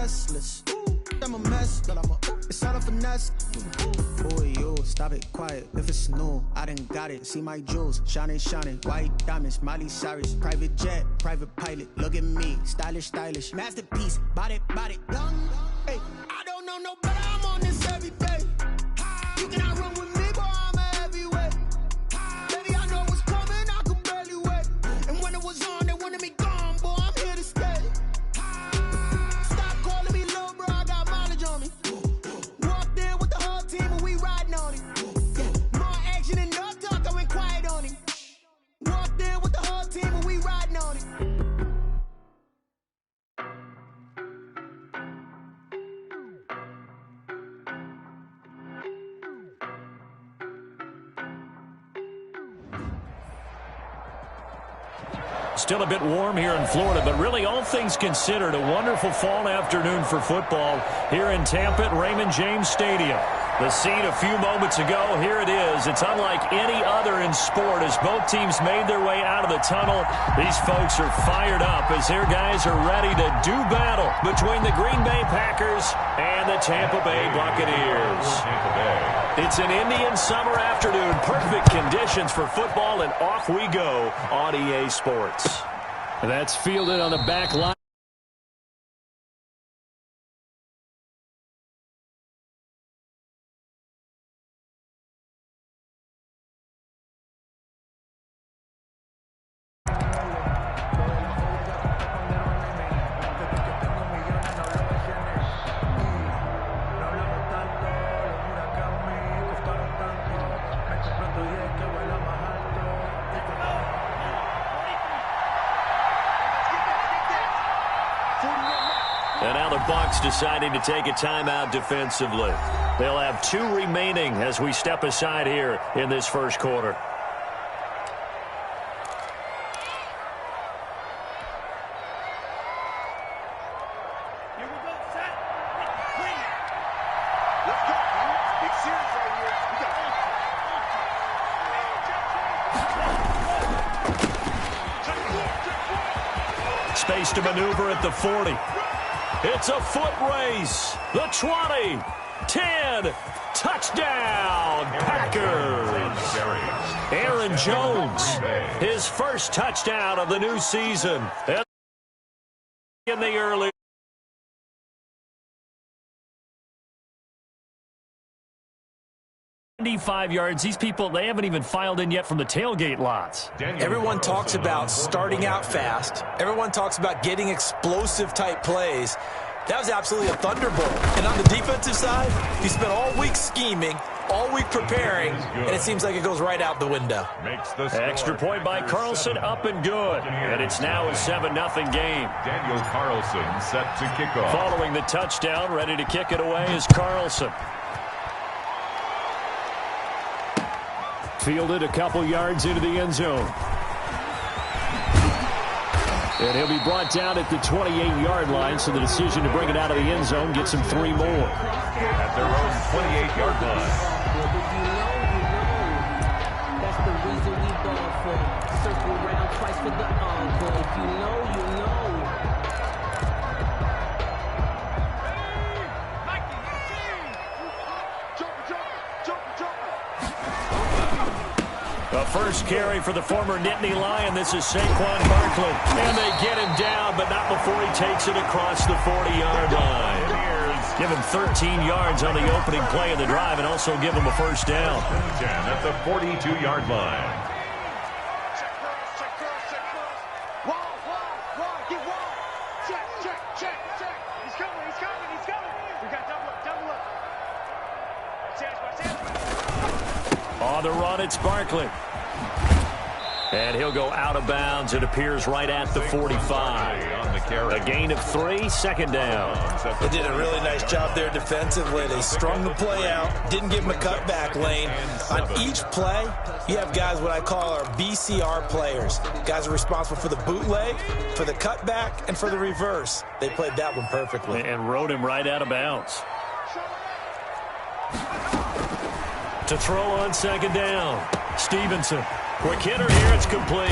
restless. I'm a mess, but it's all a finesse. Boy, you stop it quiet. If it's new, I done got it. See my jewels, shining, shining. White diamonds, Miley Cyrus. Private jet, private pilot. Look at me, stylish, stylish. Masterpiece, body, young. Hey, I don't know no better. I'm on this every day. You cannot run with me, boy. I'm a heavyweight. Baby, I know what's coming. I could barely wait. And when it was on, they wanted me gone, boy. I'm here to stay. Stop calling me little bro. I got mileage on me. Walked in with the whole team and we riding on it. More action and no talk. I went quiet on him. Walked in with the whole team and we riding on it. Still a bit warm here in Florida, but really all things considered, a wonderful fall afternoon for football here in Tampa at Raymond James Stadium. The scene a few moments ago, here it is. It's unlike any other in sport as both teams made their way out of the tunnel. These folks are fired up as their guys are ready to do battle between the Green Bay Packers and the Tampa Bay Buccaneers. It's an Indian summer afternoon, perfect conditions for football, and off we go on EA Sports. That's fielded on the back line. And now the Bucs deciding to take a timeout defensively. They'll have 2 remaining as we step aside here in this first quarter. Here we go, set, clean. Let's go, man. Big series right here. We got Space to maneuver at the 40. It's a foot race. The 20, 10, touchdown, Packers. Aaron Jones, his first touchdown of the new season. In the early 95 yards. These people, they haven't even filed in yet from the tailgate lots. Everyone talks about starting out fast. Everyone talks about getting explosive-type plays. That was absolutely a thunderbolt. And on the defensive side, he spent all week scheming, all week preparing, and it seems like it goes right out the window. Extra point by Carlson, up and good. And it's now a 7-0 game. Daniel Carlson set to kick off. Following the touchdown, ready to kick it away is Carlson. Fielded a couple yards into the end zone. And he'll be brought down at the 28-yard line, so the decision to bring it out of the end zone gets him 3 more. At their own 28-yard line. That's the reason we ball for. Circle around twice for the encore. If you know, you know. The first carry for the former Nittany Lion. This is Saquon Barkley. And they get him down, but not before he takes it across the 40-yard line. Give him 13 yards on the opening play of the drive and also give him a first down. 10 at the 42-yard line. On the run, it's Barkley. And he'll go out of bounds. It appears right at the 45. A gain of 3, second down. They did a really nice job there defensively. They strung the play out, didn't give him a cutback lane. On each play, you have guys what I call our BCR players. Guys are responsible for the bootleg, for the cutback, and for the reverse. They played that one perfectly. And rode him right out of bounds. To throw on second down, Stevenson. Quick hitter here, it's complete.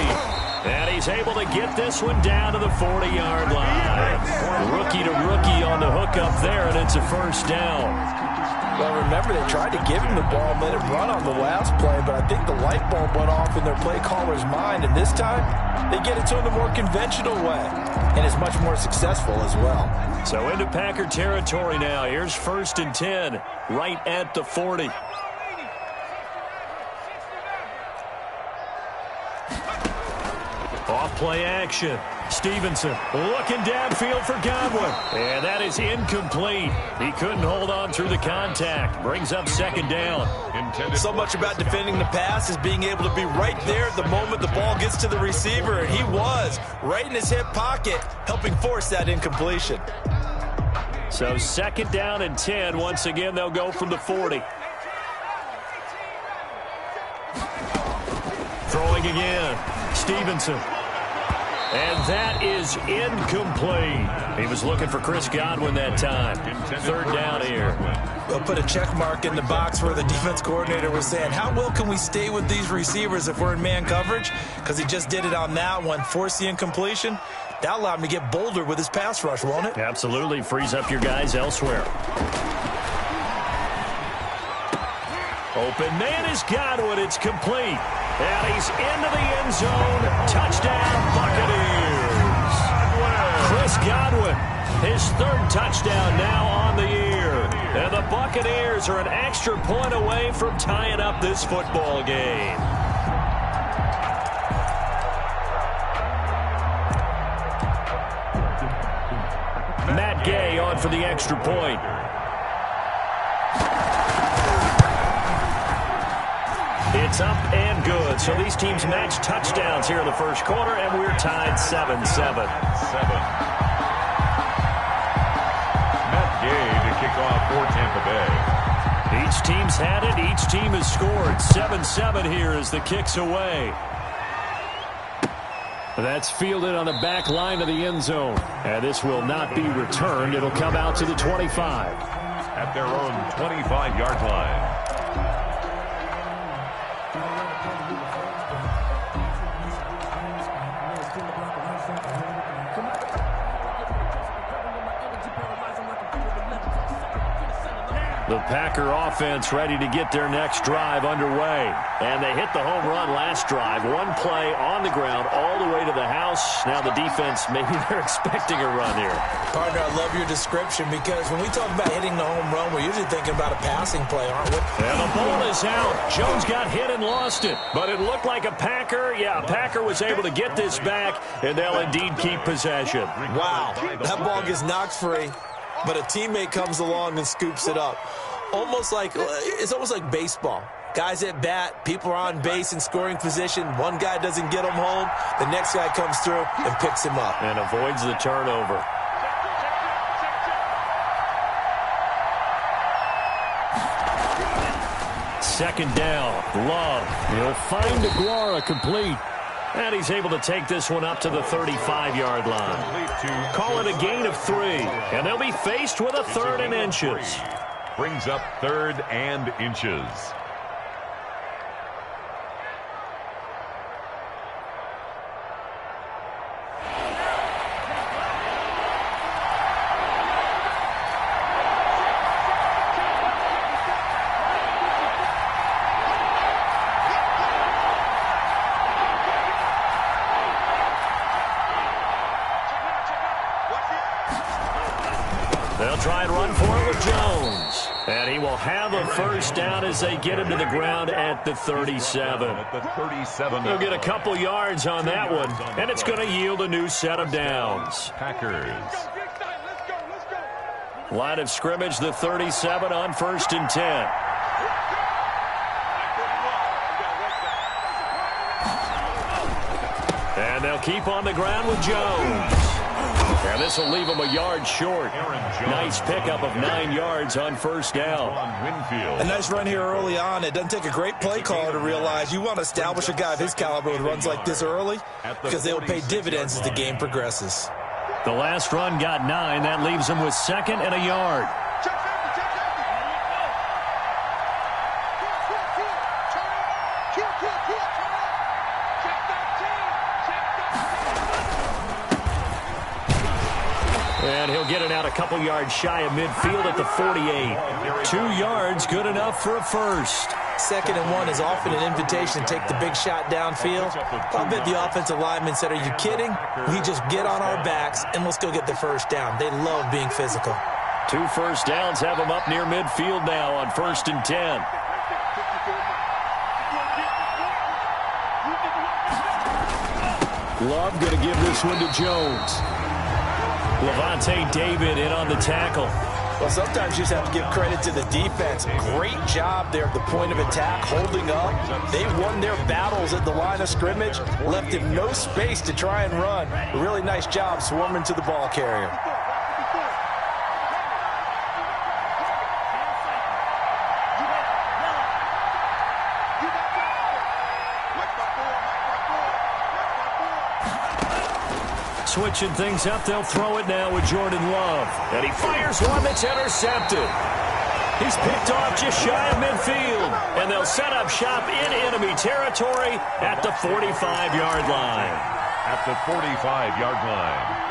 And he's able to get this one down to the 40-yard line. Rookie to rookie on the hookup there, and it's a first down. Well, remember, they tried to give him the ball and let him run on the last play, but I think the light bulb went off in their play caller's mind, and this time they get it to him the more conventional way, and is much more successful as well. So into Packer territory now. Here's 1st and 10, right at the 40. Off play action. Stevenson looking downfield for Godwin. And that is incomplete. He couldn't hold on through the contact. Brings up 2nd down. So much about defending the pass is being able to be right there at the moment the ball gets to the receiver. And he was right in his hip pocket, helping force that incompletion. So 2nd down and 10. Once again, they'll go from the 40. Throwing again. Stevenson. And that is incomplete. He was looking for Chris Godwin that time. 3rd down here. They'll put a check mark in the box where the defense coordinator was saying, how well can we stay with these receivers if we're in man coverage? Because he just did it on that one, forced the incompletion. That allowed him to get bolder with his pass rush, won't it? Absolutely. Frees up your guys elsewhere. Open man is Godwin. It's complete. And he's into the end zone. Touchdown, Buccaneers. Chris Godwin, his 3rd touchdown now on the year. And the Buccaneers are an extra point away from tying up this football game. Matt Gay on for the extra point. It's up and good. So these teams match touchdowns here in the 1st quarter, and we're tied 7-7. Matt Gay to kick off for Tampa Bay. Each team's had it. Each team has scored. 7-7 here as the kick's away. That's fielded on the back line of the end zone. And this will not be returned. It'll come out to the 25. At their own 25-yard line. The Packer offense ready to get their next drive underway. And they hit the home run last drive. One play on the ground all the way to the house. Now the defense, maybe they're expecting a run here. Partner, I love your description because when we talk about hitting the home run, we're usually thinking about a passing play, aren't we? And the ball is out. Jones got hit and lost it. But it looked like a Packer. Yeah, a Packer was able to get this back, and they'll indeed keep possession. Wow, that ball gets knocked free, but a teammate comes along and scoops it up. It's almost like baseball. Guys at bat, people are on base in scoring position. One guy doesn't get him home. The next guy comes through and picks him up. And avoids the turnover. Second down. Love. He'll find Aguara complete. And he's able to take this one up to the 35-yard line. Call it a gain of 3. And they'll be faced with a 3rd and inches. Brings up 3rd and inches. They'll try and run for it with Jones. And he will have a first down as they get him to the ground at the 37. At the 37. They'll get a couple yards on that one, and it's going to yield a new set of downs. Packers. Line of scrimmage, the 37 on 1st and 10. And they'll keep on the ground with Jones. And this will leave him a yard short. Nice pickup of 9 yards on first down. A nice run here early on. It doesn't take a great play caller to realize you want to establish a guy of his caliber with runs like this early because they will pay dividends as the game progresses. The last run got 9. That leaves him with 2nd and a yard. And he'll get it out a couple yards shy of midfield at the 48. 2 yards, good enough for a first. 2nd and 1 is often an invitation to take the big shot downfield. I'll bet the offensive lineman said, are you kidding? We just get on our backs and let's go get the first down. They love being physical. 2 first downs have them up near midfield now on 1st and 10. Love going to give this one to Jones. Levante David in on the tackle. Well, sometimes you just have to give credit to the defense. Great job there at the point of attack, holding up. They won their battles at the line of scrimmage, left him no space to try and run. A really nice job swarming to the ball carrier. Switching things up, they'll throw it now with Jordan Love. And he fires one that's intercepted. He's picked off just shy of midfield. And they'll set up shop in enemy territory at the 45-yard line. At the 45-yard line.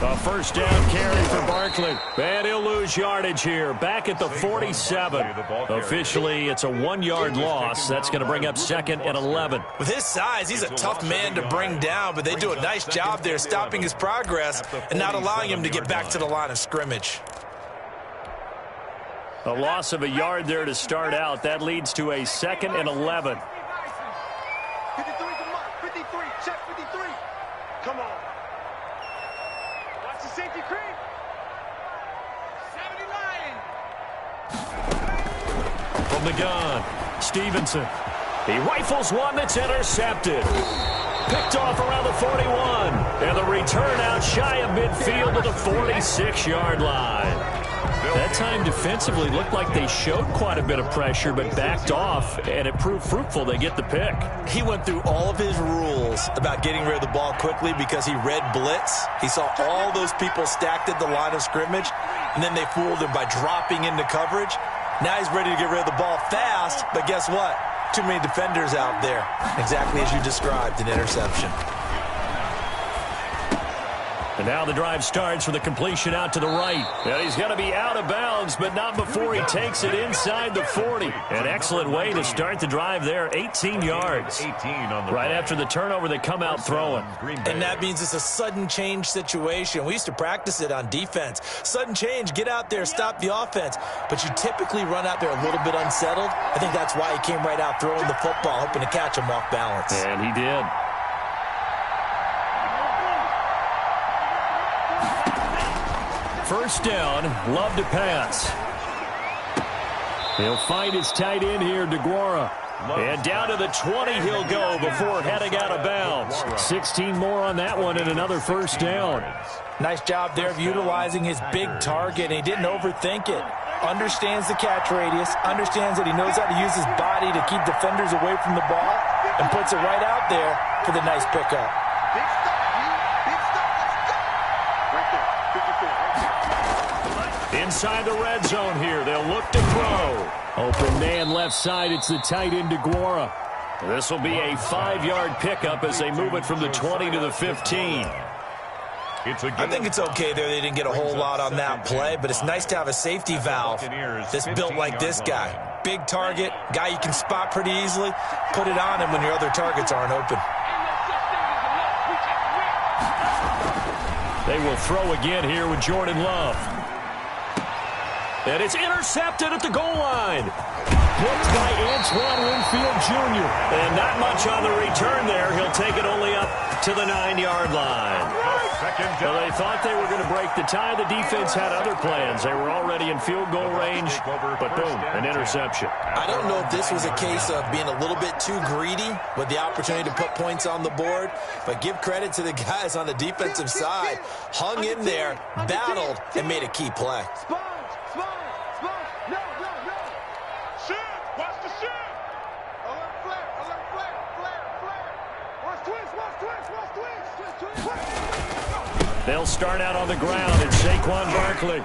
A first down carry for Barkley. And he'll lose yardage here. Back at the 47. Officially, it's a 1-yard loss. That's going to bring up 2nd and 11. With his size, he's a tough man to bring down, but they do a nice job there stopping his progress and not allowing him to get back to the line of scrimmage. A loss of a yard there to start out. That leads to a 2nd and 11. 53's a mark. 53. Check 53. Come on. Watch the safety creep. 70 Lion. From the gun, Stevenson. He rifles one that's intercepted. Picked off around the 41. And the return out shy of midfield to the 46-yard line. That time defensively looked like they showed quite a bit of pressure but backed off, and it proved fruitful. They get the pick. He went through all of his rules about getting rid of the ball quickly because he read blitz. He saw all those people stacked at the line of scrimmage, and then they fooled him by dropping into coverage. Now he's ready to get rid of the ball fast, but guess what? Too many defenders out there. Exactly as you described, an interception. And now the drive starts with a completion out to the right. And he's going to be out of bounds, but not before he takes it inside the 40. An excellent way to start the drive there, 18 yards. 18 on the right after the turnover, they come out throwing. And that means it's a sudden change situation. We used to practice it on defense. Sudden change, get out there, stop the offense. But you typically run out there a little bit unsettled. I think that's why he came right out throwing the football, hoping to catch him off balance. And he did. First down, Love to pass. He'll find his tight end here, DeGuara. And down to the 20 he'll go before heading out of bounds. 16 more on that one and another first down. Nice job there of utilizing his big target, and he didn't overthink it. Understands the catch radius, understands that he knows how to use his body to keep defenders away from the ball, and puts it right out there for the nice pickup. Big stop, big stop, let's go. Right there, 54, right there. Inside the red zone here, they'll look to throw. Open man left side, it's the tight end DeGuara. This will be a 5-yard pickup as they move it from the 20 to the 15. I think it's okay there. They didn't get a whole lot on that play, but it's nice to have a safety valve that's built like this guy. Big target, guy you can spot pretty easily. Put it on him when your other targets aren't open. They will throw again here with Jordan Love. And it's intercepted at the goal line. Picked by Antoine Winfield Jr. And not much on the return there. He'll take it only up to the 9-yard line. Well, they thought they were going to break the tie. The defense had other plans. They were already in field goal range, but boom, an interception. I don't know if this was a case of being a little bit too greedy with the opportunity to put points on the board, but give credit to the guys on the defensive side. Hung in there, battled, and made a key play. They'll start out on the ground. It's Saquon Barkley.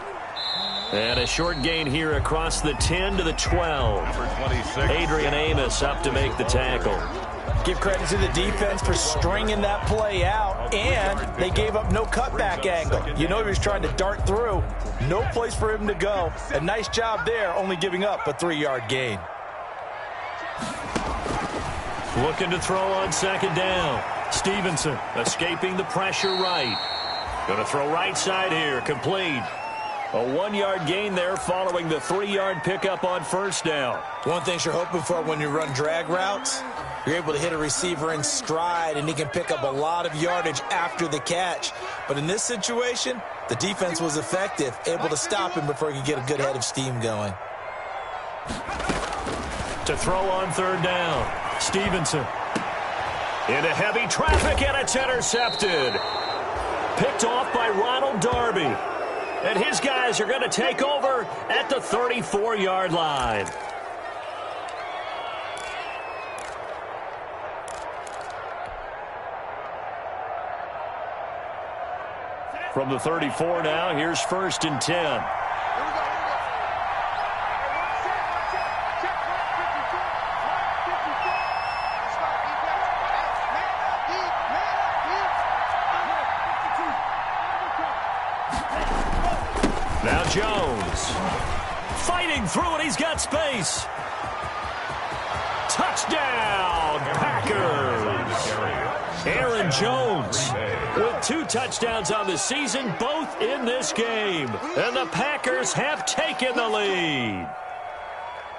And a short gain here across the 10 to the 12. Number 26. Adrian Amos up to make the tackle. Give credit to the defense for stringing that play out, and they gave up no cutback angle. You know he was trying to dart through. No place for him to go. A nice job there, only giving up a 3-yard gain. Looking to throw on second down. Stevenson escaping the pressure right. Going to throw right side here. Complete. A 1-yard gain there following the 3-yard pickup on first down. One thing you're hoping for when you run drag routes, you're able to hit a receiver in stride, and he can pick up a lot of yardage after the catch. But in this situation, the defense was effective, able to stop him before he could get a good head of steam going. To throw on third down. Stevenson. Into heavy traffic, and it's intercepted. Picked off by Ronald Darby. And his guys are going to take over at the 34-yard line. From the 34 now, here's 1st and 10. Now Jones. Fighting through it. He's got space. Touchdown, Packers. Aaron Jones with 2 touchdowns on the season, both in this game. And the Packers have taken the lead.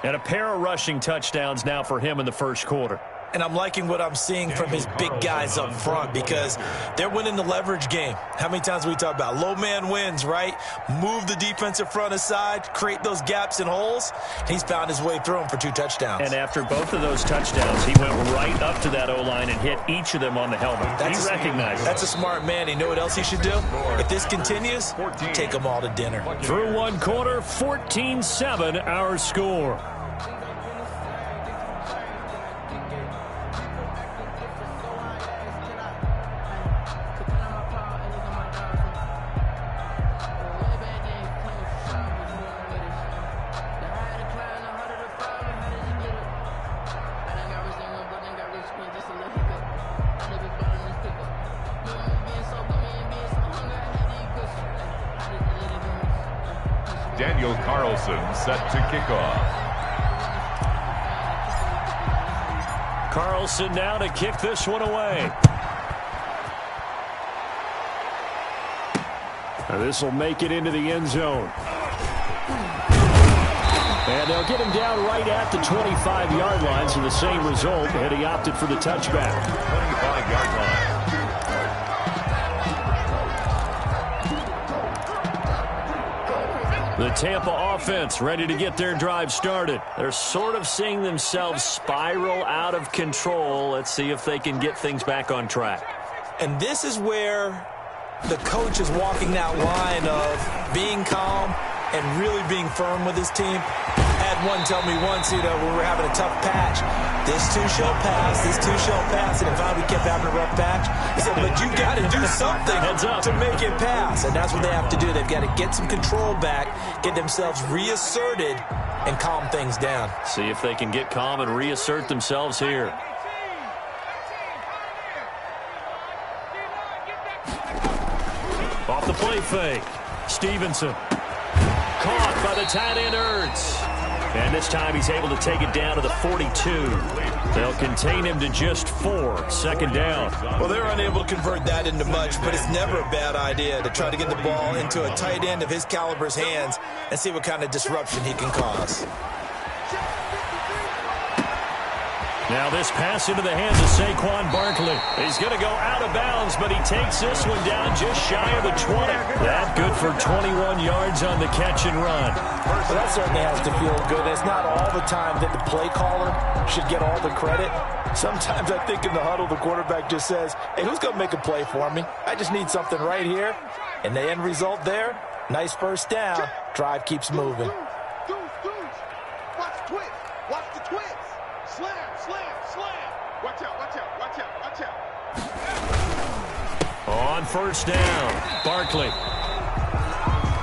And a pair of rushing touchdowns now for him in the first quarter. And I'm liking what I'm seeing from his big guys up front because they're winning the leverage game. How many times we talk about low man wins, right? Move the defensive front aside, create those gaps and holes. He's found his way through them for 2 touchdowns. And after both of those touchdowns, he went right up to that O-line and hit each of them on the helmet. He recognized it. That's a smart man. You know what else he should do? If this continues, take them all to dinner. Through 1 quarter, 14-7 our score. Daniel Carlson set to kick off. Carlson now to kick this one away. Now this will make it into the end zone. And they'll get him down right at the 25-yard line, so the same result, and he opted for the touchback. 25-yard line. The Tampa offense ready to get their drive started. They're sort of seeing themselves spiral out of control. Let's see if they can get things back on track. And this is where the coach is walking that line of being calm and really being firm with his team. I had one tell me once, when we were having a tough patch, this too shall pass, this too shall pass, and if we kept having a rough patch, he said, but you got to do something to make it pass, and that's what they have to do. They've got to get some control back, get themselves reasserted, and calm things down. See if they can get calm and reassert themselves here. Off the play fake, Stevenson. Caught by the tight end Ertz. And this time he's able to take it down to the 42. They'll contain him to just 4. Second down. Well, they're unable to convert that into much, but it's never a bad idea to try to get the ball into a tight end of his caliber's hands and see what kind of disruption he can cause. Now this pass into the hands of Saquon Barkley. He's going to go out of bounds, but he takes this one down just shy of the 20. That good for 21 yards on the catch and run. Well, that certainly has to feel good. It's not all the time that the play caller should get all the credit. Sometimes I think in the huddle, the quarterback just says, hey, who's going to make a play for me? I just need something right here. And the end result there, nice first down. Drive keeps moving. Watch the twist. Watch the twist. Slam, slam, slam. Watch out, watch out, watch out, watch out. On first down, Barkley.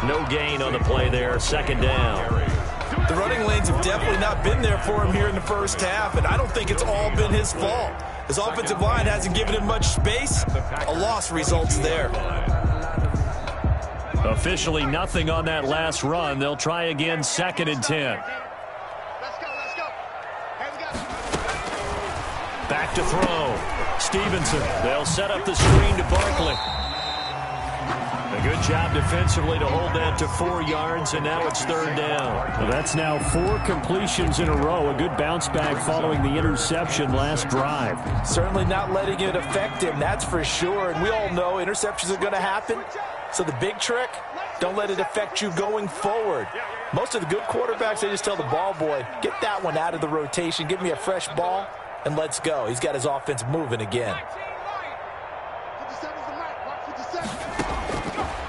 No gain on the play there, second down. The running lanes have definitely not been there for him here in the first half, and I don't think it's all been his fault. His offensive line hasn't given him much space. A loss results there. Officially nothing on that last run. They'll try again, 2nd and 10. Back to throw. Stevenson. They'll set up the screen to Barkley. A good job defensively to hold that to 4 yards, and now it's 3rd down. Well, that's now 4 completions in a row. A good bounce back following the interception last drive. Certainly not letting it affect him, that's for sure. And we all know interceptions are going to happen. So the big trick, don't let it affect you going forward. Most of the good quarterbacks, they just tell the ball boy, get that one out of the rotation, give me a fresh ball, and let's go. He's got his offense moving again.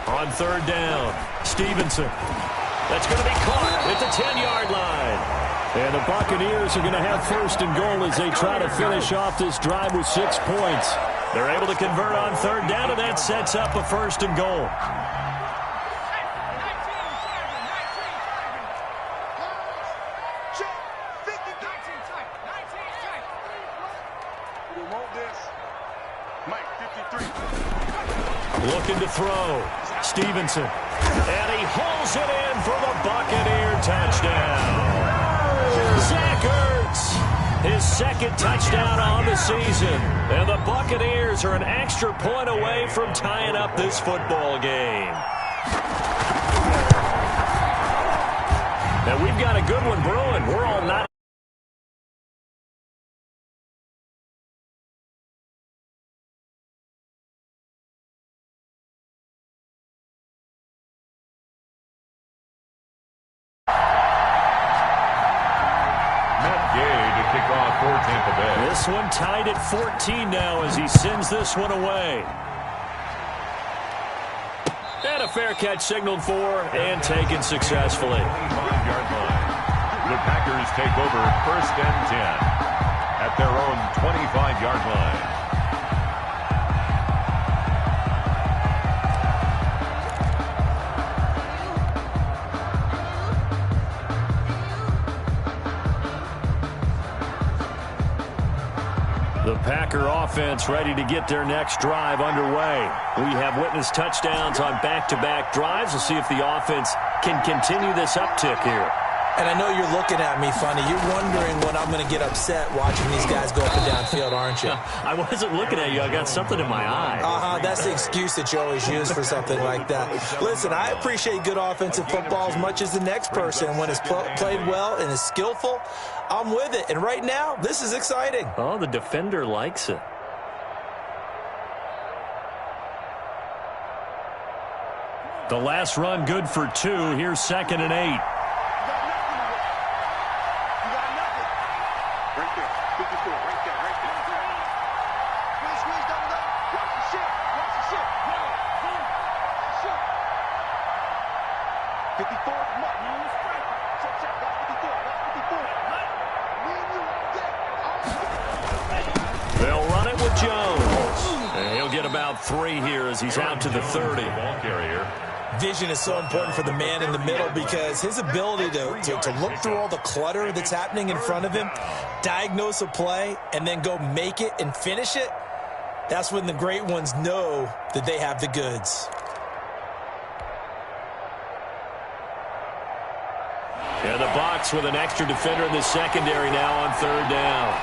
On 3rd down, Stevenson. That's going to be caught at the 10-yard line. And the Buccaneers are going to have 1st and goal as they try to finish off this drive with 6 points. They're able to convert on 3rd down, and that sets up a 1st and goal. Looking to throw. Stevenson. And he holds it in for the Buccaneer touchdown. Zach Ertz, his 2nd touchdown on the season. And the Buccaneers are an extra point away from tying up this football game. Now we've got a good one brewing. We're all not. This one tied at 14 now as he sends this one away. And a fair catch signaled for and taken successfully. 25-yard line. The Packers take over 1st and 10 at their own 25-yard line. The Packer offense ready to get their next drive underway. We have witnessed touchdowns on back-to-back drives. We'll see if the offense can continue this uptick here. And I know you're looking at me funny. You're wondering when I'm going to get upset watching these guys go up and down field, aren't you? I wasn't looking at you. I got something in my eye. That's the excuse that you always use for something like that. Listen, I appreciate good offensive football as much as the next person. When it's played well and is skillful, I'm with it. And right now, this is exciting. Oh, the defender likes it. The last run good for 2. Here's 2nd and 8. They'll run it with Jones. And he'll get about 3 here as he's out to the 30. Ball carrier. Vision is so important for the man in the middle because his ability to look through all the clutter that's happening in front of him, diagnose a play, and then go make it and finish it, that's when the great ones know that they have the goods. And the box with an extra defender in the secondary now on 3rd down.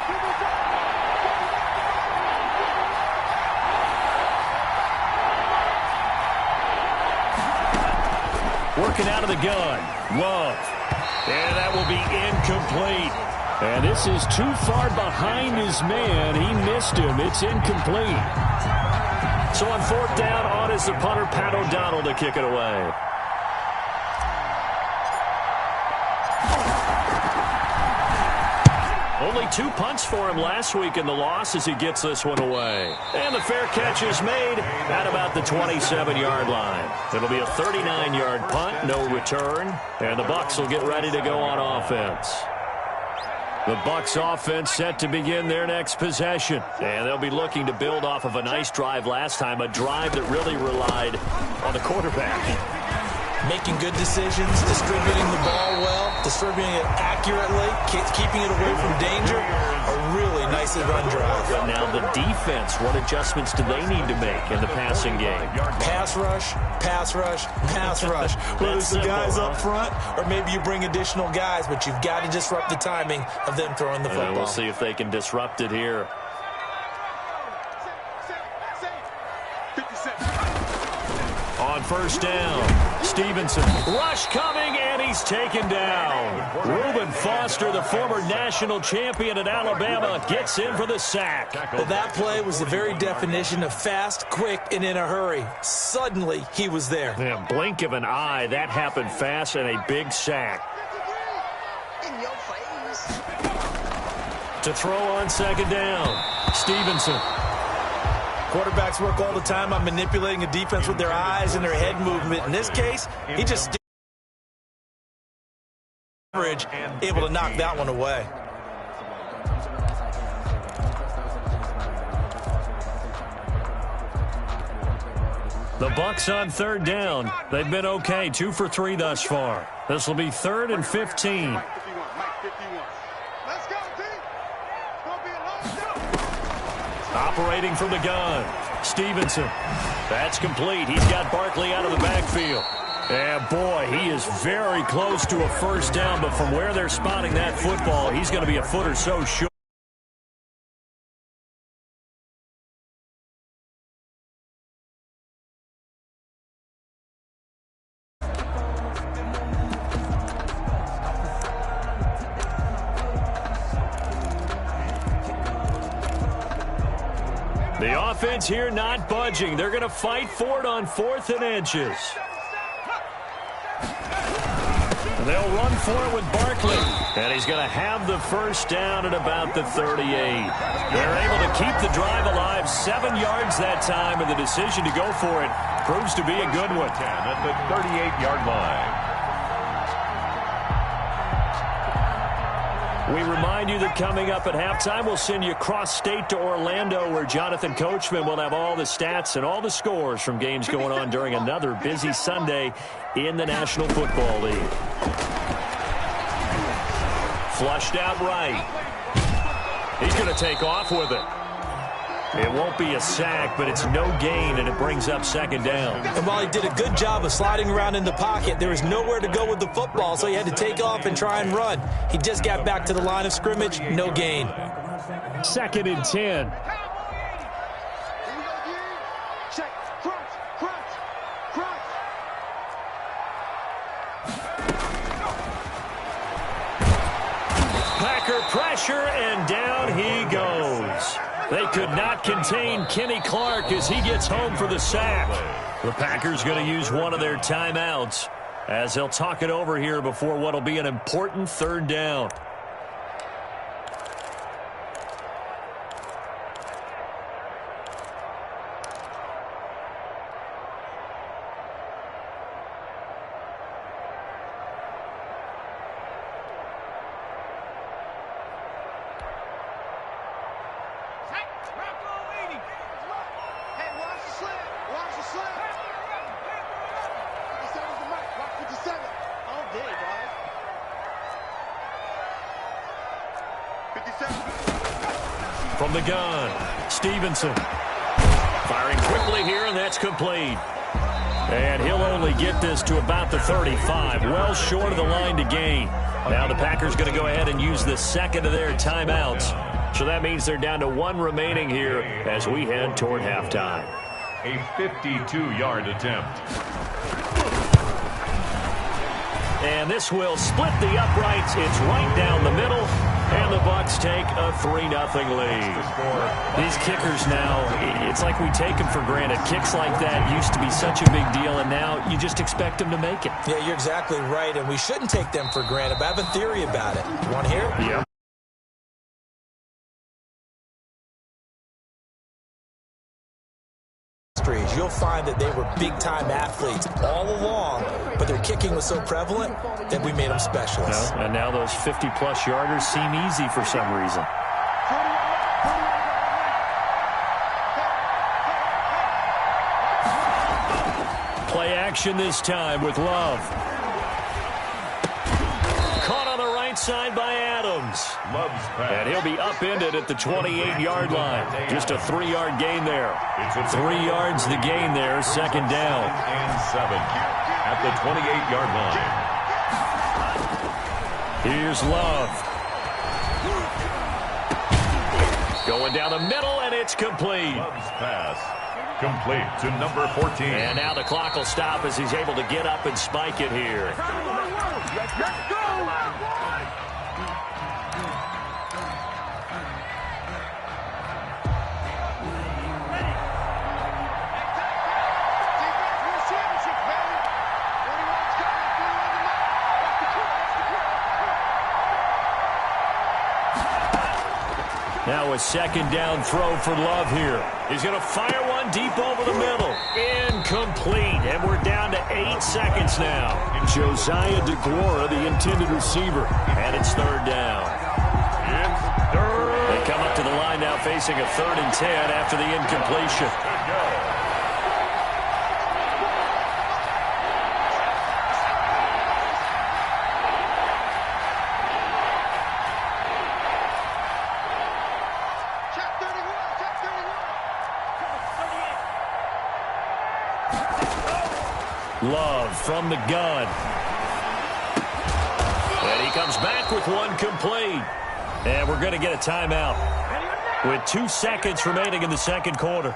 Working out of the gun. Love. And that will be incomplete. And this is too far behind his man. He missed him. It's incomplete. So on 4th down, on is the punter, Pat O'Donnell, to kick it away. Only 2 punts for him last week in the loss as he gets this one away. And the fair catch is made at about the 27-yard line. It'll be a 39-yard punt, no return. And the Bucs will get ready to go on offense. The Bucs offense set to begin their next possession. And they'll be looking to build off of a nice drive last time, a drive that really relied on the quarterback. Making good decisions, distributing the ball well, distributing it accurately, keeping it away from danger. A really nicely run drive. But now the defense, what adjustments do they need to make in the passing game? Pass rush, pass rush, pass rush. Whether it's the guys up front or maybe you bring additional guys, but you've got to disrupt the timing of them throwing the football. And we'll see if they can disrupt it here. On first down, Stevenson. Rush coming, and he's taken down. Reuben Foster, the former national champion at Alabama, gets in for the sack. Well, that play was the very definition of fast, quick, and in a hurry. Suddenly, he was there. Yeah, blink of an eye, that happened fast, and a big sack. In your face. To throw on second down, Stevenson. Quarterbacks work all the time on manipulating a defense with their eyes and their head movement. In this case, he just able to knock that one away. The Bucs on third down. They've been okay, 2 for 3 thus far. This will be 3rd and 15. Operating from the gun, Stevenson. That's complete. He's got Barkley out of the backfield. And, boy, he is very close to a first down, but from where they're spotting that football, he's going to be a foot or so short. The offense here not budging. They're going to fight for it on 4th and inches. They'll run for it with Barkley. And he's going to have the first down at about the 38. They're able to keep the drive alive, 7 yards that time, and the decision to go for it proves to be a good one. 10 at the 38-yard line. We remind you that coming up at halftime, we'll send you cross-state to Orlando, where Jonathan Coachman will have all the stats and all the scores from games going on during another busy Sunday in the National Football League. Flushed out right. He's going to take off with it. It won't be a sack, but it's no gain, and it brings up second down. And while he did a good job of sliding around in the pocket, there was nowhere to go with the football, so he had to take off and try and run. He just got back to the line of scrimmage, no gain. 2nd and 10. Packer pressure, and down he goes. They could not contain Kenny Clark as he gets home for the sack. The Packers going to use one of their timeouts as they'll talk it over here before what will be an important 3rd down. From the gun, Stevenson. Firing quickly here, and that's complete. And he'll only get this to about the 35, well short of the line to gain. Now the Packers going to go ahead and use the second of their timeouts. So that means they're down to 1 remaining here as we head toward halftime. A 52-yard attempt. And this will split the uprights. It's right down the middle. And the Bucs take a 3-0 lead. These kickers now, it's like we take them for granted. Kicks like that used to be such a big deal, and now you just expect them to make it. Yeah, you're exactly right, and we shouldn't take them for granted, but I have a theory about it. You want to hear it? Yeah. histories, you'll find that they were big-time athletes all along, but their kicking was so prevalent that we made them specialists. And now those 50-plus yarders seem easy for some reason. Play action this time with Love. Caught on the right side by Adams. And he'll be upended at the 28-yard line. Just a 3-yard gain there. 3 yards the gain there, second down. And 7 at the 28-yard line. Here's Love. Going down the middle, and it's complete. Love's pass complete to number 14. And now the clock will stop as he's able to get up and spike it here. Let's go! Now a second down throw for Love here. He's going to fire one deep over the middle. Incomplete. And we're down to 8 seconds now. Josiah DeGuara, the intended receiver. And it's third down. They come up to the line now facing a 3rd and 10 after the incompletion. Love from the gun. And he comes back with one complete. And we're going to get a timeout with 2 seconds remaining in the second quarter.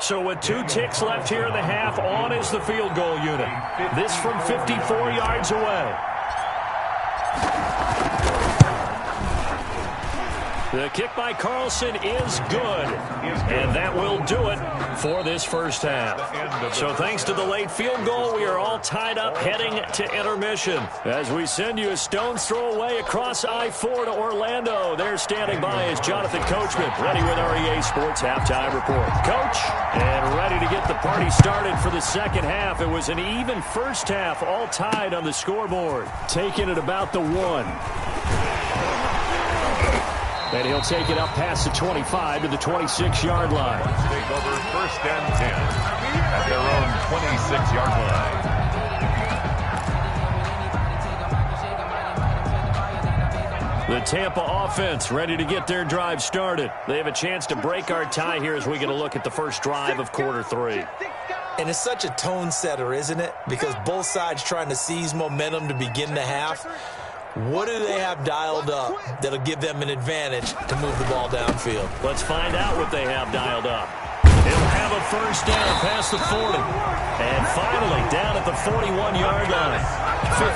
So with 2 ticks left here in the half, on is the field goal unit. This from 54 yards away. The kick by Carlson is good, and that will do it for this first half. So thanks to the late field goal, we are all tied up heading to intermission. As we send you a stone's throw away across I-4 to Orlando, there standing by is Jonathan Coachman, ready with our EA Sports Halftime Report. Coach, and ready to get the party started for the second half. It was an even first half, all tied on the scoreboard. Taking it about the 1. And he'll take it up past the 25 to the 26-yard line. Take over 1st and 10 at their own 26-yard line. The Tampa offense ready to get their drive started. They have a chance to break our tie here as we get a look at the first drive of quarter 3. And it's such a tone setter, isn't it? Because both sides trying to seize momentum to begin the half. What do they have dialed up that'll give them an advantage to move the ball downfield? Let's find out what they have dialed up. He'll have a first down past the 40. And finally, down at the 41-yard line.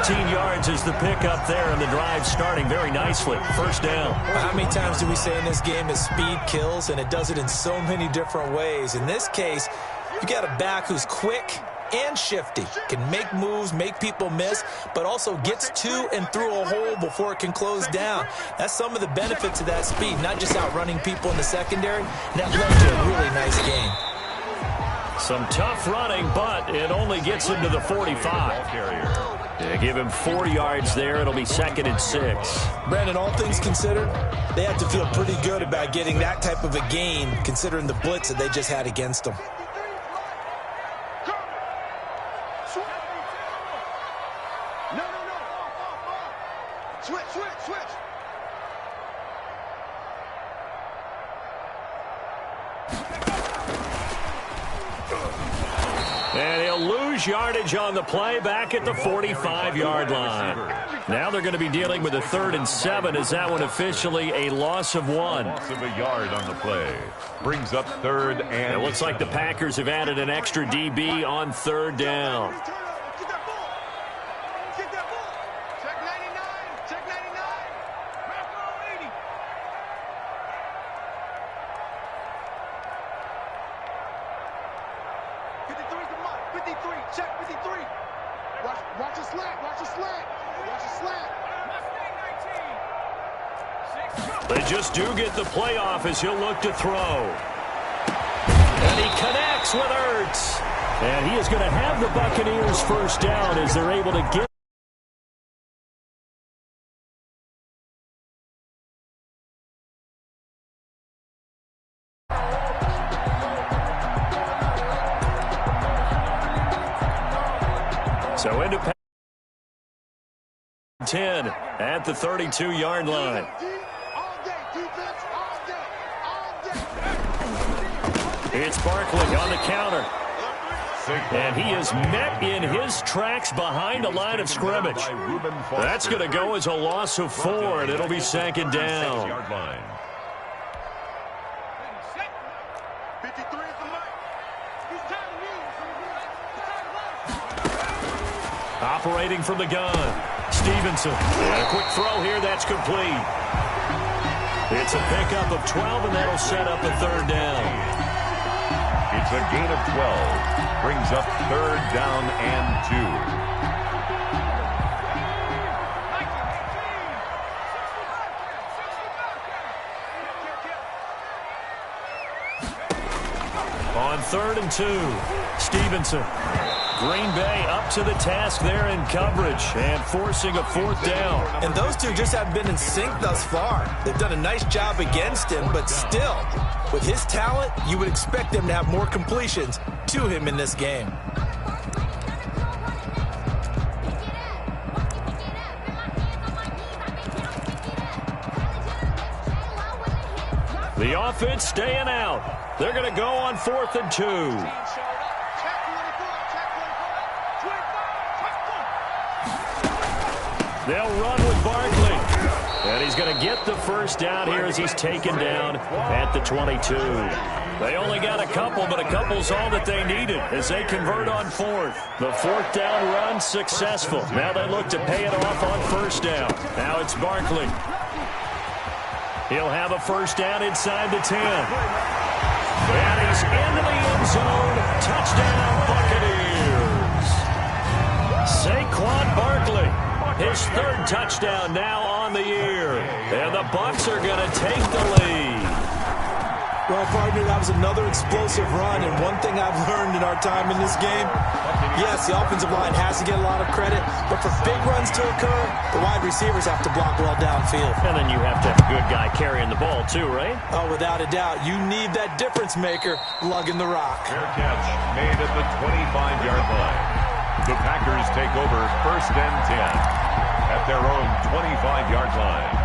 15 yards is the pickup there, and the drive starting very nicely. First down. How many times do we say in this game that speed kills, and it does it in so many different ways? In this case, you got a back who's quick and shifty, can make moves, make people miss, but also gets to and through a hole before it can close down. That's some of the benefits of that speed, not just outrunning people in the secondary. That led to a really nice game. Some tough running, but it only gets him to the 45. They give him 4 yards there. It'll be 2nd and 6. Brandon, all things considered, they have to feel pretty good about getting that type of a gain, considering the blitz that they just had against them. And he'll lose yardage on the play back at the 45-yard line. Now they're going to be dealing with a 3rd and 7. Is that one officially a loss of 1? Loss of a yard on the play. Brings up 3rd and... It looks like the Packers have added an extra DB on 3rd down. Check 53. Watch. Watch a slant. Watch a slant. Watch a slant. They just do get the playoff as he'll look to throw. And he connects with Ertz. And he is going to have the Buccaneers first down as they're able to get. So into 10 at the 32-yard line. It's Barkley on the counter. And he is met in his tracks behind the line of scrimmage. That's going to go as a loss of 4, and it'll be second down. Operating from the gun, Stevenson. And a quick throw here, that's complete. It's a pickup of 12, and that'll set up a third down. It's a gain of 12. Brings up third down and 2. On 3rd and 2, Stevenson. Green Bay up to the task there in coverage and forcing a 4th down. And those two just haven't been in sync thus far. They've done a nice job against him, but still, with his talent, you would expect them to have more completions to him in this game. The offense staying out. They're going to go on 4th and 2. They'll run with Barkley. And he's going to get the first down here as he's taken down at the 22. They only got a couple, but a couple's all that they needed as they convert on 4th. The 4th down run successful. Now they look to pay it off on 1st down. Now it's Barkley. He'll have a first down inside the 10. And he's into the end zone. Touchdown, Buccaneers. Saquon Barkley. His 3rd touchdown now on the year. And the Bucs are going to take the lead. Well, partner, that was another explosive run. And one thing I've learned in our time in this game, yes, the offensive line has to get a lot of credit. But for big runs to occur, the wide receivers have to block well downfield. And then you have to have a good guy carrying the ball too, right? Oh, without a doubt. You need that difference maker lugging the rock. Fair catch made at the 25-yard line. The Packers take over 1st and 10 at their own 25-yard line.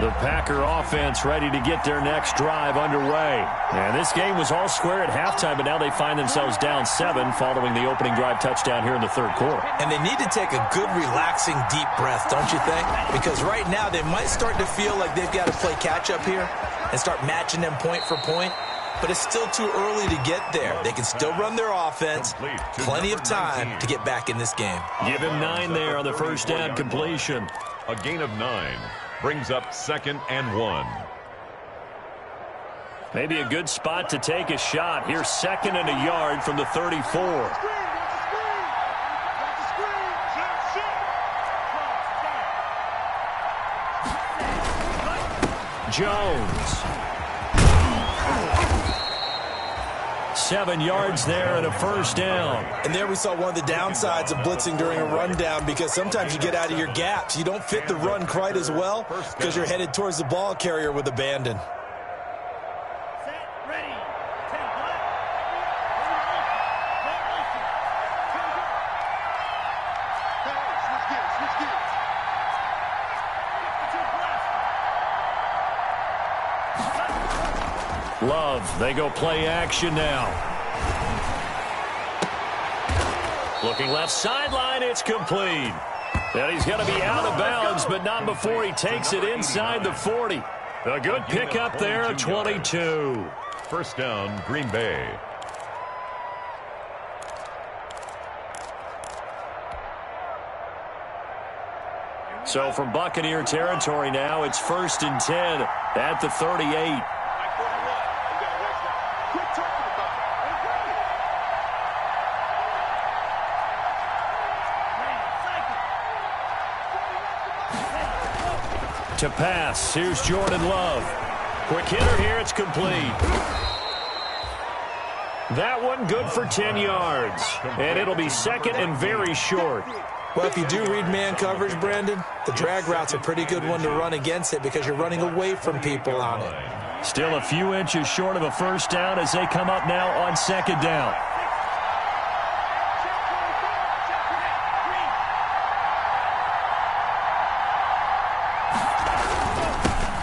The Packer offense ready to get their next drive underway. And this game was all square at halftime, but now they find themselves down 7 following the opening drive touchdown here in the 3rd quarter. And they need to take a good, relaxing, deep breath, don't you think? Because right now they might start to feel like they've got to play catch-up here and start matching them point for point. But it's still too early to get there. They can still run their offense. Plenty of time to get back in this game. Give him 9 there on the first down completion. A gain of 9 brings up 2nd and 1. Maybe a good spot to take a shot. Here's 2nd and a yard from the 34. Jones. 7 yards there and a first down. And there we saw one of the downsides of blitzing during a rundown, because sometimes you get out of your gaps. You don't fit the run quite as well because you're headed towards the ball carrier with abandon. Love, they go play action now. Looking left sideline, it's complete. And he's going to be out of bounds, but not before he takes it inside the 40. A good pickup there at 22. First down, Green Bay. So from Buccaneer territory now, it's 1st and 10 at the 38. To pass, here's Jordan Love. Quick hitter here, it's complete. That one good for 10 yards. And it'll be second and very short. Well, if you do read man coverage, Brandon, the drag route's a pretty good one to run against it because you're running away from people on it. Still a few inches short of a first down as they come up now on second down.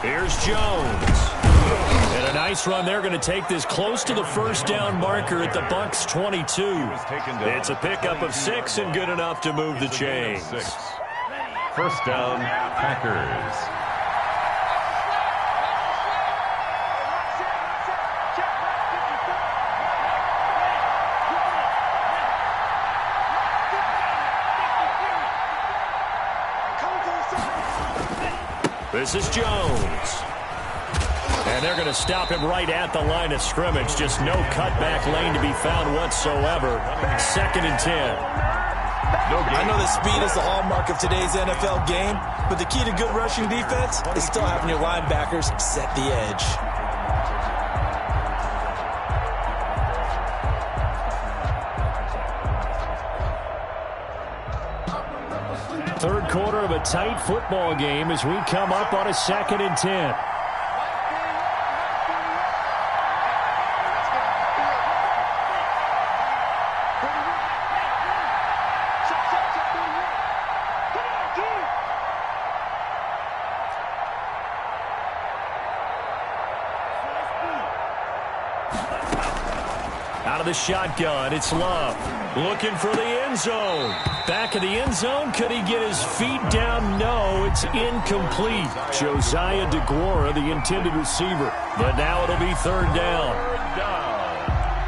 Here's Jones. And a nice run. They're going to take this close to the first down marker at the Bucs 22. It's a pickup of 6 and good enough to move the chains. First down, Packers. This is Jones. And they're going to stop him right at the line of scrimmage. Just no cutback lane to be found whatsoever. Second and 10. I know that speed is the hallmark of today's NFL game, but the key to good rushing defense is still having your linebackers set the edge. Third quarter of a tight football game as we come up on a second and 10. Out of the shotgun, it's Love. Looking for the end zone. Back of the end zone. Could he get his feet down? No, it's incomplete. Josiah DeGuara, the intended receiver. But now it'll be third down. Third down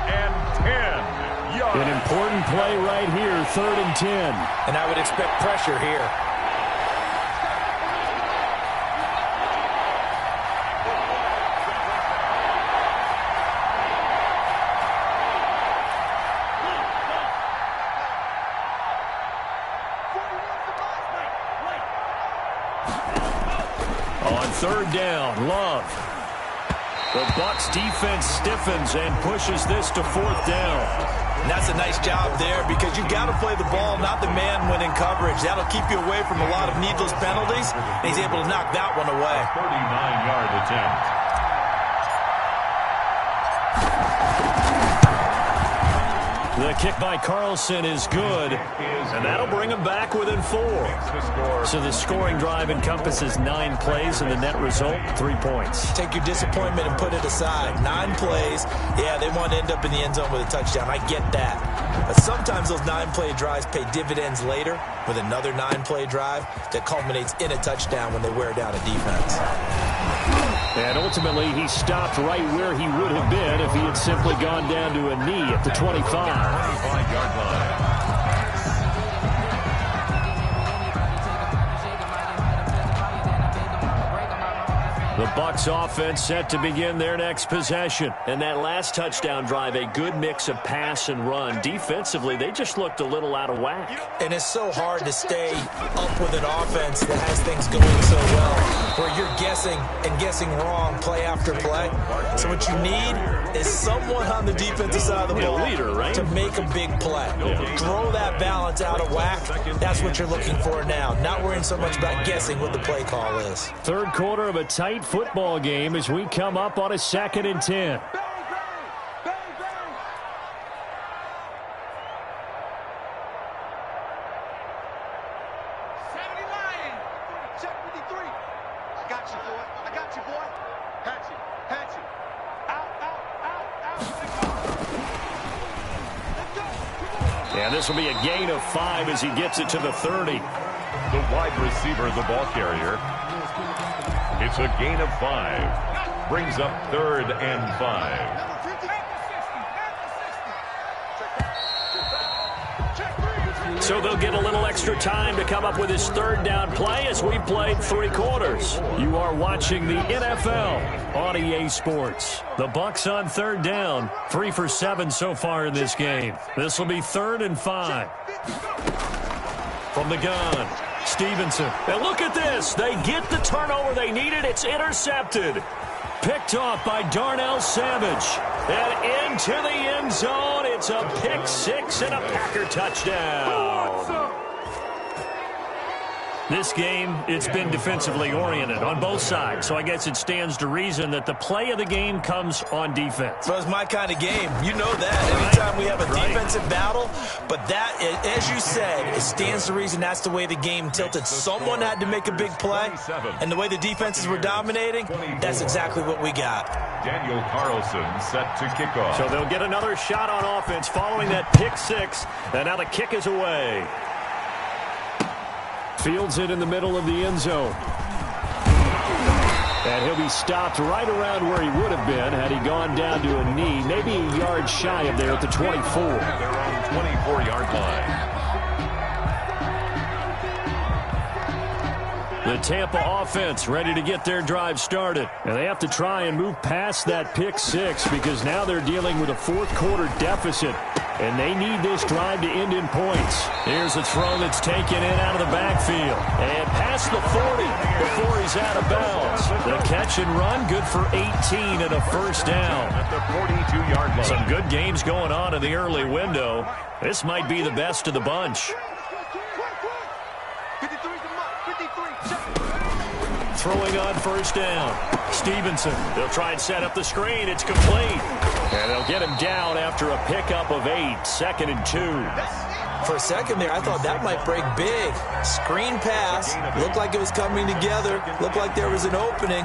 and 10 yards. An important play right here, third and 10. And I would expect pressure here. Third down, Love. The Bucs defense stiffens and pushes this to fourth down. And that's a nice job there because you got to play the ball, not the man when in coverage. That'll keep you away from a lot of needless penalties. And he's able to knock that one away. 39-yard attempt. The kick by Carlson is good, and that'll bring him back within 4. So the scoring drive encompasses 9 plays, and the net result, 3 points. Take your disappointment and put it aside. 9 plays. Yeah, they want to end up in the end zone with a touchdown. I get that. But sometimes those 9-play drives pay dividends later with another 9-play drive that culminates in a touchdown when they wear down a defense. And ultimately, he stopped right where he would have been if he had simply gone down to a knee at the 25. 25-yard line. The Bucs offense set to begin their next possession. And that last touchdown drive, a good mix of pass and run. Defensively, they just looked a little out of whack. And it's so hard to stay up with an offense that has things going so well, where you're guessing and guessing wrong play after play. So what you need is someone on the defensive side of the ball leader, right? to make a big play. Throw that balance out of whack. That's what you're looking for now. Not worrying so much about guessing what the play call is. Third quarter of a tight football game as we come up on a second and 10. And this will be a gain of 5 as he gets it to the 30. The wide receiver, the ball carrier. It's a gain of 5. Brings up third and 5. So they'll get a little extra time to come up with his third down play as we played 3 quarters. You are watching the NFL on EA Sports. The Bucs on third down, 3 for 7 so far in this game. This will be third and 5. From the gun, Stevenson. And look at this. They get the turnover they needed. It's intercepted. Picked off by Darnell Savage. And into the end zone. It's a pick six and a Packer touchdown. This game, it's been defensively oriented on both sides, so I guess it stands to reason that the play of the game comes on defense. Well, it's my kind of game. You know that. Anytime we have a defensive battle, but that, as you said, it stands to reason that's the way the game tilted. Someone had to make a big play, and the way the defenses were dominating, that's exactly what we got. Daniel Carlson set to kick off. So they'll get another shot on offense following that pick six, and now the kick is away. Fields it in the middle of the end zone. And he'll be stopped right around where he would have been had he gone down to a knee, maybe a yard shy of there at the 24. Their own 24-yard line. The Tampa offense ready to get their drive started. And they have to try and move past that pick six because now they're dealing with a fourth-quarter deficit. And they need this drive to end in points. Here's a throw that's taken in out of the backfield. And past the 40 before he's out of bounds. The catch and run, good for 18 and a first down. At the 42-yard line. Some good games going on in the early window. This might be the best of the bunch. Throwing on first down. Stevenson. They'll try and set up the screen. It's complete. And they'll get him down after a pickup of 8. 2nd and 2. For a second there, I thought that might break big. Screen pass. Looked like it was coming together. Looked like there was an opening.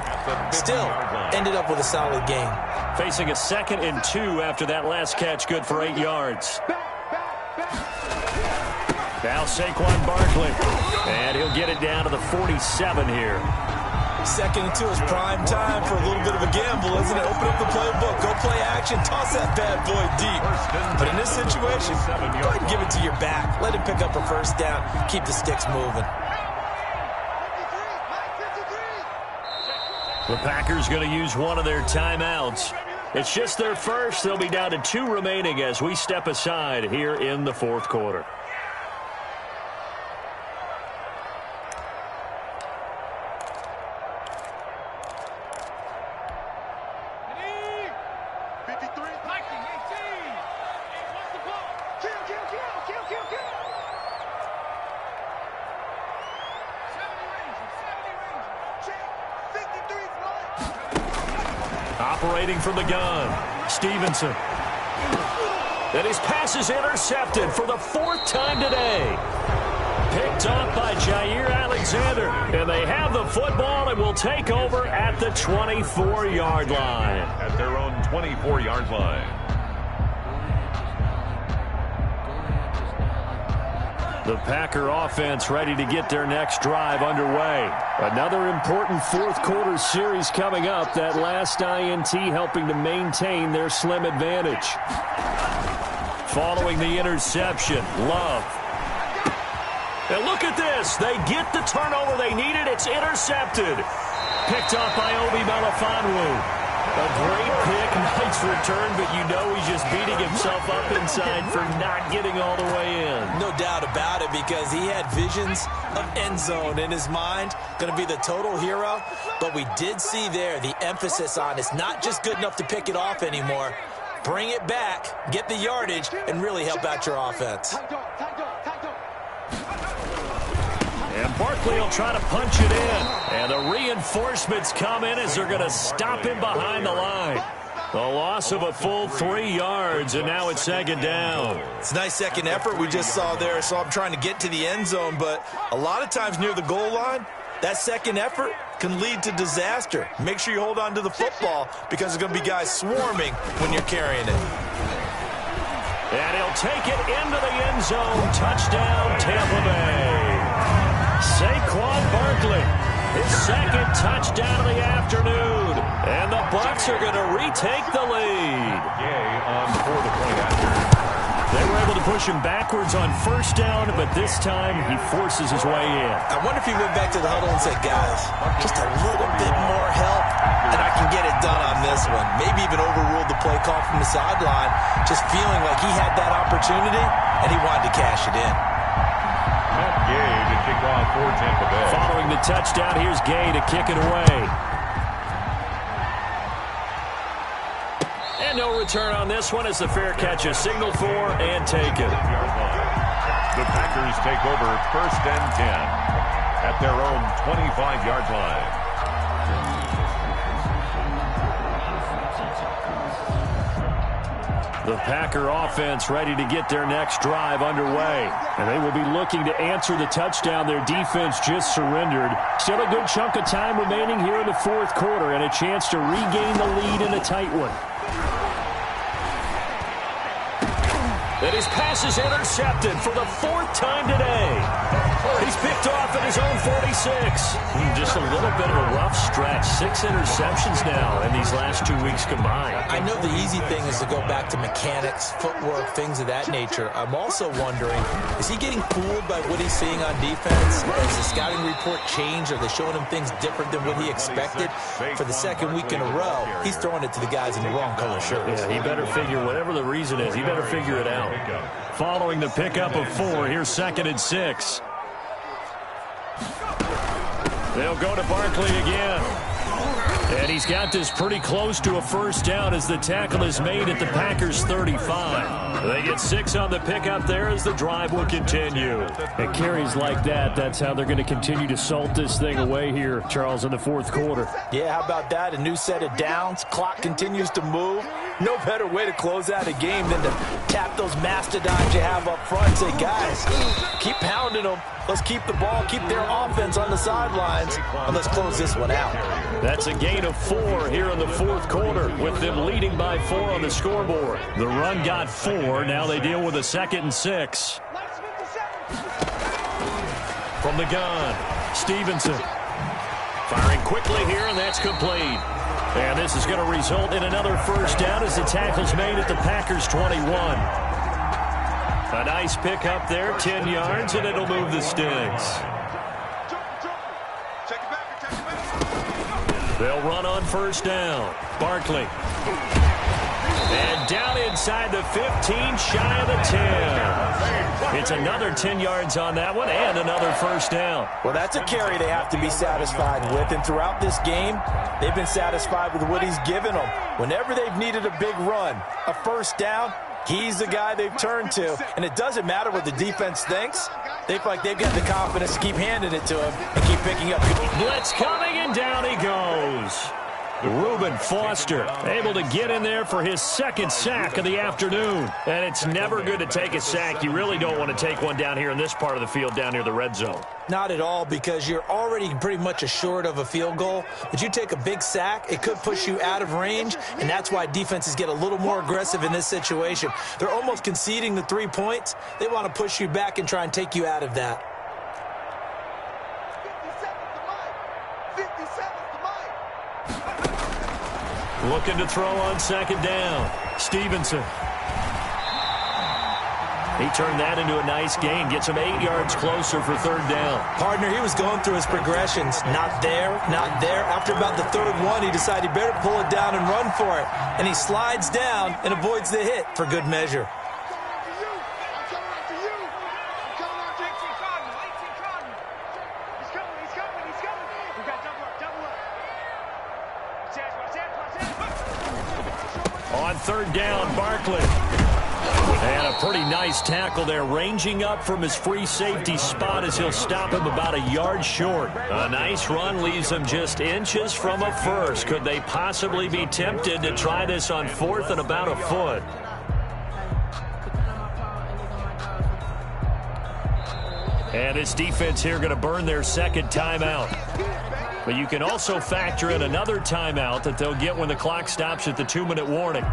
Still, ended up with a solid game. Facing a 2nd and 2 after that last catch. Good for 8 yards. Now Saquon Barkley. And he'll get it down to the 47 here. 2nd and 2 is prime time for a little bit of a gamble, isn't it? Open up the playbook, go play action, toss that bad boy deep. But in this situation, go ahead and give it to your back. Let him pick up a first down. Keep the sticks moving. The Packers going to use one of their timeouts. It's just their first. They'll be down to 2 remaining as we step aside here in the fourth quarter. Operating from the gun, Stevenson. And his pass is intercepted for the 4th time today. Picked off by Jair Alexander. And they have the football and will take over at the 24-yard line. At their own 24-yard line. The Packer offense ready to get their next drive underway. Another important fourth-quarter series coming up. That last INT helping to maintain their slim advantage. Following the interception, Love. And look at this. They get the turnover they needed. It's intercepted. Picked off by Obi Melifonwu. A great pick, nice return, but you know he's just beating himself up inside for not getting all the way in. No doubt about it, because he had visions of end zone in his mind. Going to be the total hero. But we did see there the emphasis on it's not just good enough to pick it off anymore. Bring it back, get the yardage, and really help out your offense. And Barkley will try to punch it in. And the reinforcements come in as they're going to stop him behind the line. The loss of a full 3 yards, and now it's 2nd down. It's a nice second effort we just saw there. So I'm trying to get to the end zone, but a lot of times near the goal line, that second effort can lead to disaster. Make sure you hold on to the football because there's going to be guys swarming when you're carrying it. And he'll take it into the end zone. Touchdown, Tampa Bay. Saquon Barkley, his 2nd touchdown of the afternoon. And the Bucs are going to retake the lead. Yay on for the point after. They were able to push him backwards on first down, but this time he forces his way in. I wonder if he went back to the huddle and said, guys, just a little bit more help, and I can get it done on this one. Maybe even overruled the play call from the sideline, just feeling like he had that opportunity, and he wanted to cash it in. Gay to kick off for Tampa Bay. Following the touchdown, here's Gay to kick it away. And no return on this one as the fair catch is signaled for and taken. The Packers take over 1st and 10 at their own 25-yard line. The Packer offense ready to get their next drive underway. And they will be looking to answer the touchdown their defense just surrendered. Still a good chunk of time remaining here in the fourth quarter and a chance to regain the lead in a tight one. And his pass is intercepted for the 4th time today. He's picked off at his own 46. Just a little bit of a rough stretch. 6 interceptions now in these last 2 weeks combined. I know the easy thing is to go back to mechanics, footwork, things of that nature. I'm also wondering, is he getting fooled by what he's seeing on defense? Has the scouting report changed? Are they showing him things different than what he expected? For the 2nd week in a row, he's throwing it to the guys in the wrong color shirts. Yeah, he better figure, whatever the reason is, he better figure it out. Following the pickup of 4, here's 2nd and 6. They'll go to Barkley again. And he's got this pretty close to a first down as the tackle is made at the Packers' 35. They get 6 on the pickup there as the drive will continue. And carries like that, that's how they're going to continue to salt this thing away here, Charles, in the fourth quarter. Yeah, how about that? A new set of downs. Clock continues to move. No better way to close out a game than to tap those mastodons you have up front and say, guys, keep pounding them. Let's keep the ball, keep their offense on the sidelines, and let's close this one out. That's a gain of 4 here in the fourth quarter, with them leading by 4 on the scoreboard. The run got 4. Now they deal with a 2nd and 6. From the gun, Stevenson. Firing quickly here, and that's complete. And this is going to result in another first down as the tackle's made at the Packers' 21. A nice pick up there, 10 yards, and it'll move the sticks. They'll run on first down. Barkley. And down inside the 15, shy of the 10. It's another 10 yards on that one and another first down. Well, that's a carry they have to be satisfied with. And throughout this game, they've been satisfied with what he's given them. Whenever they've needed a big run, a first down, he's the guy they've turned to. And it doesn't matter what the defense thinks. They feel like they've got the confidence to keep handing it to him and keep picking up. Blitz coming, and down he goes. Reuben Foster able to get in there for his 2nd sack of the afternoon. And it's never good to take a sack. You really don't want to take one down here in this part of the field down near the red zone. Not at all, because you're already pretty much assured of a field goal. But you take a big sack, it could push you out of range, and that's why defenses get a little more aggressive in this situation. They're almost conceding the 3 points. They want to push you back and try and take you out of that. Looking to throw on 2nd down. Stevenson. He turned that into a nice gain. Gets him 8 yards closer for 3rd down. Partner, he was going through his progressions. Not there, not there. After about the 3rd one, he decided he better pull it down and run for it. And he slides down and avoids the hit for good measure. On 3rd down, Barkley. And a pretty nice tackle there, ranging up from his free safety spot as he'll stop him about a yard short. A nice run leaves him just inches from a first. Could they possibly be tempted to try this on 4th and about a foot? And this defense here going to burn their 2nd timeout. But you can also factor in another timeout that they'll get when the clock stops at the 2-minute warning.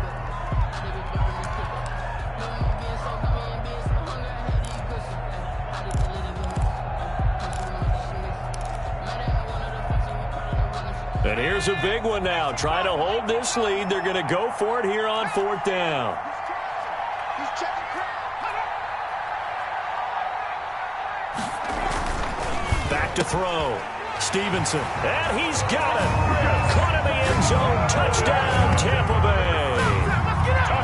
And here's a big one now. Trying to hold this lead. They're going to go for it here on 4th down. Back to throw. Stevenson. And he's got it. Caught in the end zone. Touchdown, Tampa Bay.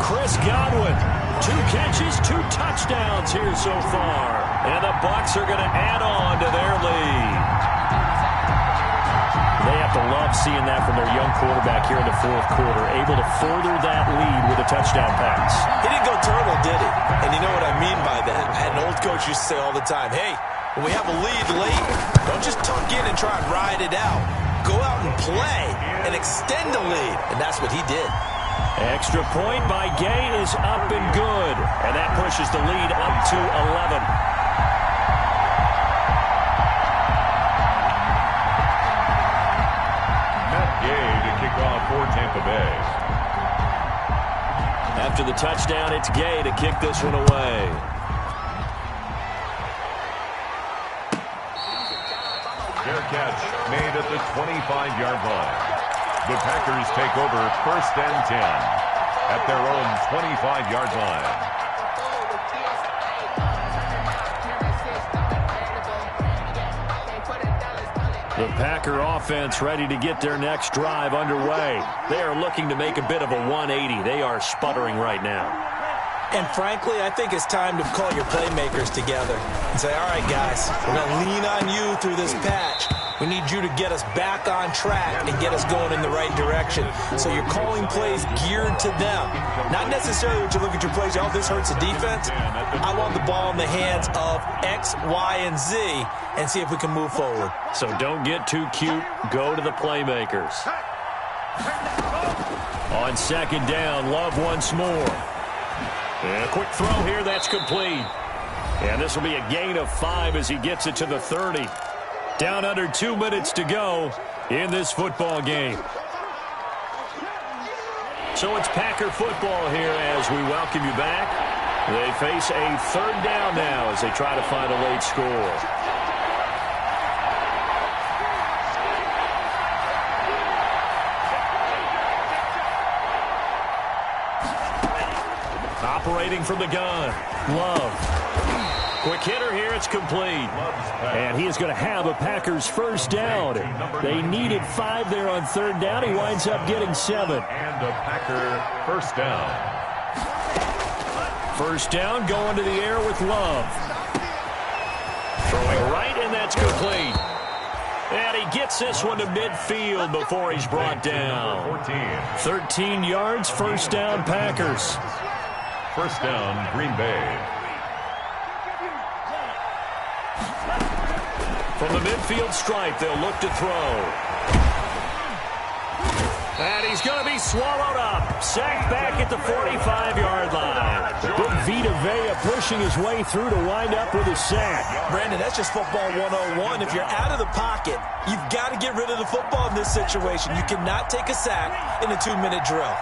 Chris Godwin. 2 catches, 2 touchdowns here so far. And the Bucs are going to add on to their lead. They have to love seeing that from their young quarterback here in the fourth quarter, able to further that lead with a touchdown pass. He didn't go turtle, did he? And you know what I mean by that. I had an old coach used to say all the time, hey, when we have a lead late, don't just tuck in and try and ride it out. Go out and play and extend the lead. And that's what he did. Extra point by Gay is up and good. And that pushes the lead up to 11. For Tampa Bay. After the touchdown, it's Gay to kick this one away. Fair catch made at the 25-yard line. The Packers take over 1st and 10 at their own 25-yard line. The Packer offense ready to get their next drive underway. They are looking to make a bit of a 180. They are sputtering right now. And frankly, I think it's time to call your playmakers together and say, all right, guys, we're going to lean on you through this patch. We need you to get us back on track and get us going in the right direction. So you're calling plays geared to them. Not necessarily what you look at your plays, oh, this hurts the defense. I want the ball in the hands of X, Y, and Z and see if we can move forward. So don't get too cute. Go to the playmakers. On 2nd down, Love once more. And a quick throw here, that's complete. And this will be a gain of 5 as he gets it to the 30. Down under 2 minutes to go in this football game. So it's Packer football here as we welcome you back. They face a 3rd down now as they try to find a late score. Operating from the gun, Love. Quick hitter here, it's complete. And he is going to have a Packers 1st down. They needed 5 there on 3rd down. He winds up getting 7. And a Packer 1st down. 1st down going to the air with Love. Throwing right, and that's complete. And he gets this one to midfield before he's brought down. 13 yards, 1st down Packers. 1st down, Green Bay. From the midfield stripe, they'll look to throw. And he's going to be swallowed up. Sacked back at the 45-yard line. Big Vita Vea pushing his way through to wind up with a sack. Brandon, that's just football 101. If you're out of the pocket, you've got to get rid of the football in this situation. You cannot take a sack in a 2-minute drill.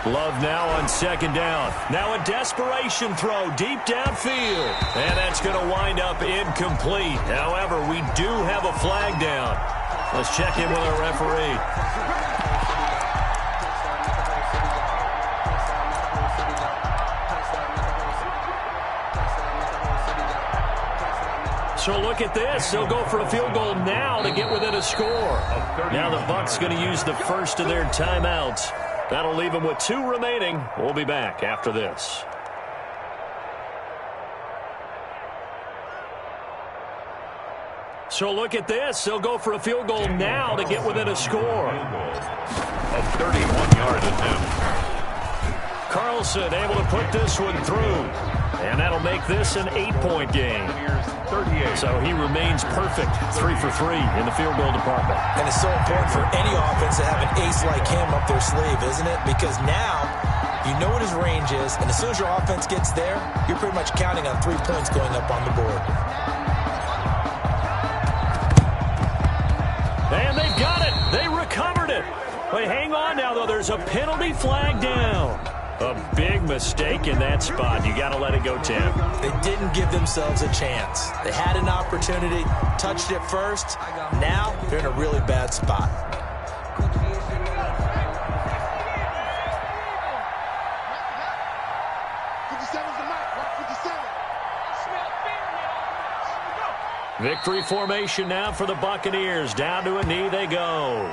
Love now on 2nd down. Now a desperation throw deep downfield. And that's going to wind up incomplete. However, we do have a flag down. Let's check in with our referee. So look at this. They'll go for a field goal now to get within a score. Now the Bucs going to use the first of their timeouts. That'll leave them with 2 remaining. We'll be back after this. So look at this. They'll go for a field goal now to get within a score. A 31-yard attempt. Carlson able to put this one through. And that'll make this an 8-point game. So he remains perfect, 3 for 3 in the field goal department. And it's so important for any offense to have an ace like him up their sleeve, isn't it? Because now you know what his range is, and as soon as your offense gets there, you're pretty much counting on 3 points going up on the board. And they've got it. They recovered it. Wait, hang on now, though. There's a penalty flag down. A big mistake in that spot. You got to let it go, Tim. They didn't give themselves a chance. They had an opportunity, touched it first. Now they're in a really bad spot. Victory formation now for the Buccaneers. Down to a knee they go.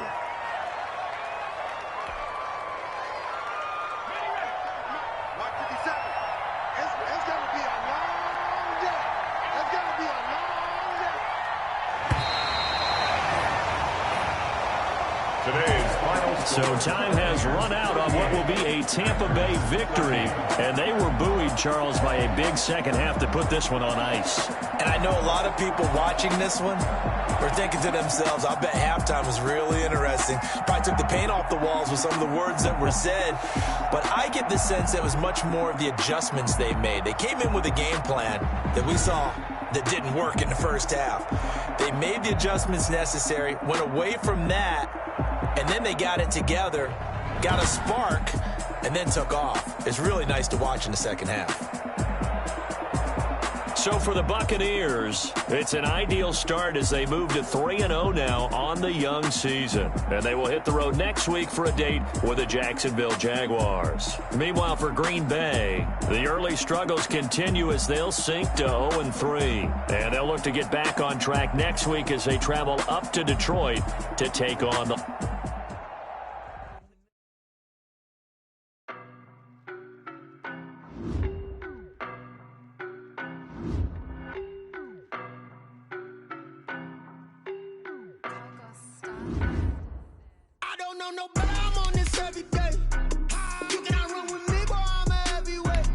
So time has run out on what will be a Tampa Bay victory. And they were buoyed, Charles, by a big second half to put this one on ice. And I know a lot of people watching this one were thinking to themselves, I bet halftime was really interesting. Probably took the paint off the walls with some of the words that were said. But I get the sense it was much more of the adjustments they made. They came in with a game plan that we saw that didn't work in the first half. They made the adjustments necessary, went away from that, and then they got it together, got a spark, and then took off. It's really nice to watch in the second half. So for the Buccaneers, it's an ideal start as they move to 3-0 now on the young season. And they will hit the road next week for a date with the Jacksonville Jaguars. Meanwhile, for Green Bay, the early struggles continue as they'll sink to 0-3. And they'll look to get back on track next week as they travel up to Detroit to take on the... No better, I'm on this every day. You cannot run with me, boy, I'm a heavyweight.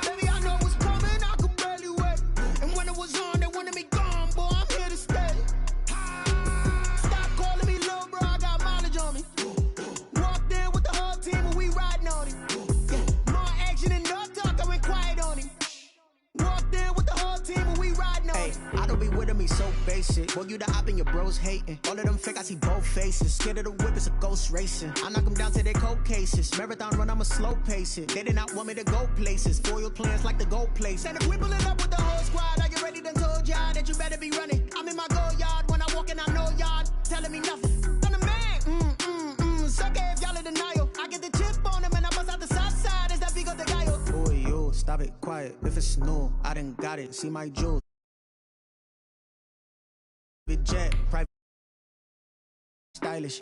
Baby, I know what's coming, I could barely wait. And when it was on, they wanted me gone, boy, I'm here to stay. Stop calling me little bro, I got mileage on me. Walked in with the whole team and we riding on him. More action and no talk, I went quiet on him. Walked in with the whole team and we riding on him. I don't be with me so basic. Boy, you the op and your bros hating. All of them fake, I see both faces. Scared of the whip, it's a ghost racing. I knock them down to their cold cases. Marathon run, I'ma slow pace it. They did not want me to go places. Foil plans like the gold place. And if we pulling up with the whole squad, are you ready? Done told y'all that you better be running. I'm in my go yard. When I walk in, I know y'all telling me nothing. I'm the man. Sucker if y'all in denial. I get the chip on him and I bust out the south side. Is that Vigo the Gallo? Boy, yo, stop it, quiet. If it's new, I done got it. See my jewels. Jet, private, stylish.